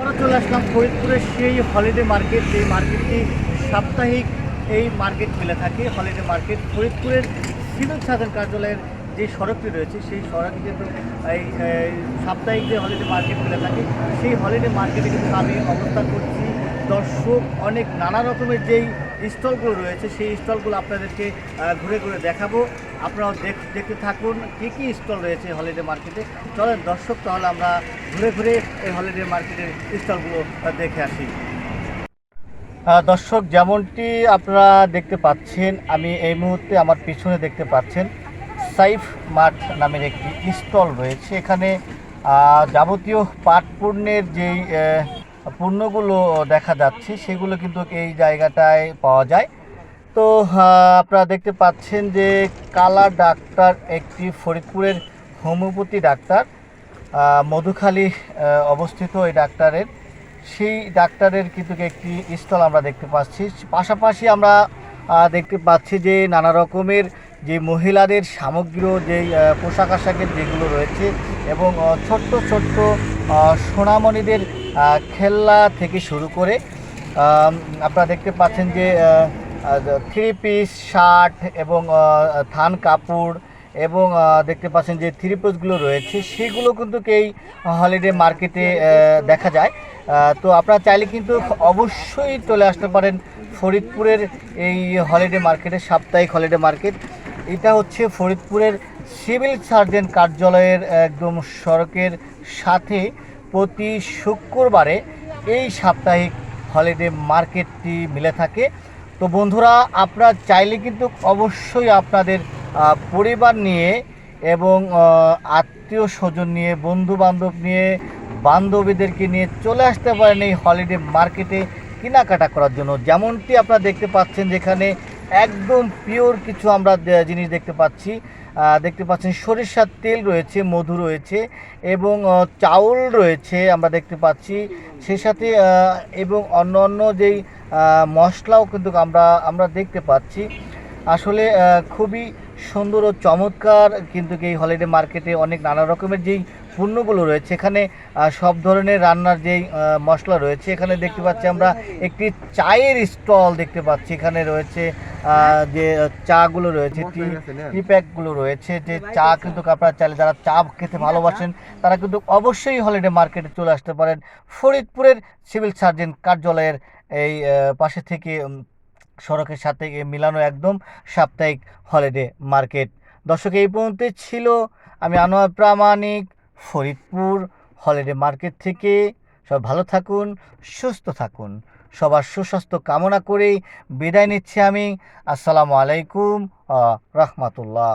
আমরা চলে আসলাম ফরিদপুরের সেই হলিডে মার্কেট, যে মার্কেটটি সাপ্তাহিক এই মার্কেট মিলে থাকে। হলিডে মার্কেট ফরিদপুরের সিভিল সার্জন কার্যালয়ের যে সড়কটি রয়েছে সেই সড়কে কিন্তু এই সাপ্তাহিক যে হলিডে মার্কেট মিলে থাকে, সেই হলিডে মার্কেটে কিন্তু আমি অবস্থান করছি। দর্শক অনেক নানা রকমের যেই স্টলগুলো রয়েছে সেই স্টলগুলো আপনাদেরকে ঘুরে ঘুরে দেখাবো। আপনারাও দেখতে থাকুন কী কী স্টল রয়েছে হলিডে মার্কেটে। চলেন দর্শক, তাহলে আমরা ঘুরে ঘুরে এই হলিডে মার্কেটের স্টলগুলো দেখে আসি। দর্শক, যেমনটি আপনারা দেখতে পাচ্ছেন, আমি এই মুহূর্তে আমার পিছনে দেখতে পাচ্ছেন সাইফ মার্ট নামের একটি স্টল রয়েছে। এখানে যাবতীয় পাট পণ্যের যেই পণ্যগুলো দেখা যাচ্ছে সেগুলো কিন্তু এই জায়গাটায় পাওয়া যায়। তো আপনারা দেখতে পাচ্ছেন যে কালা ডাক্তার একটি ফরিদপুরের হোমিওপ্যাথি ডাক্তার, মধুখালী অবস্থিত এই ডাক্তারের, সেই ডাক্তারের কিন্তু একটি স্টল আমরা দেখতে পাচ্ছি। পাশাপাশি আমরা দেখতে পাচ্ছি যে নানা রকমের যে মহিলাদের সামগ্রী, যেই পোশাক আশাকের যেগুলো রয়েছে, এবং ছোট্ট ছোট্ট সোনামণিদের খেলনা থেকে শুরু করে আপনারা দেখতে পাচ্ছেন যে থ্রি পিস শার্ট এবং থান কাপড়, এবং দেখতে পাচ্ছেন যে থ্রি পিসগুলো রয়েছে সেগুলো কিন্তু এই হলিডে মার্কেটে দেখা যায়। তো আপনারা চাইলে কিন্তু অবশ্যই চলে আসতে পারেন ফরিদপুরের এই হলিডে মার্কেটে, সাপ্তাহিক হলিডে মার্কেট। এটা হচ্ছে ফরিদপুরের সিভিল সার্জন কার্যালয়ের একদম সড়কের সাথে প্রতি শুক্রবারে এই সাপ্তাহিক হলিডে মার্কেটটি মিলে থাকে। তো বন্ধুরা, আপনারা চাইলে কিন্তু অবশ্যই আপনাদের পরিবার নিয়ে এবং আত্মীয় স্বজন নিয়ে, বন্ধু বান্ধব নিয়ে, বান্ধবীদেরকে নিয়ে চলে আসতে পারেন এই হলিডে মার্কেটে কেনাকাটা করার জন্য। যেমনটি আপনারা দেখতে পাচ্ছেন, যেখানে একদম পিওর কিছু আমরা জিনিস দেখতে পাচ্ছেন সরিষার তেল রয়েছে, মধু রয়েছে, এবং চাউল রয়েছে আমরা দেখতে পাচ্ছি, সেই সাথে এবং অন্য অন্য যেই মশলাও কিন্তু আমরা দেখতে পাচ্ছি। আসলে খুবই সুন্দর ও চমৎকার কিন্তু এই হলিডে মার্কেটে অনেক নানা রকমের যেই পণ্যগুলো রয়েছে। এখানে সব ধরনের রান্নার যেই মশলা রয়েছে। এখানে দেখতে পাচ্ছি আমরা একটি চায়ের স্টল দেখতে পাচ্ছি। এখানে রয়েছে যে চাগুলো রয়েছে, টি প্যাকগুলো রয়েছে, যে চা কিন্তু আপনারা চাইলে যারা চা খেতে ভালোবাসেন তারা কিন্তু অবশ্যই হলিডে মার্কেটে চলে আসতে পারেন ফরিদপুরের সিভিল সার্জন কার্যালয়ের এই পাশে থেকে সড়কের সাথে মিলানো একদম সাপ্তাহিক হলিডে মার্কেট। দর্শক, এই পর্যন্ত ছিল। আমি আনোয়ার প্রামাণিক, ফরিদপুর হলিডে মার্কেট থেকে। সব ভালো থাকুন, সুস্থ থাকুন, সবার সুস্বাস্থ্য কামনা করেই বিদায় নিচ্ছি আমি। আসসালামু আলাইকুম রহমতুল্লাহ।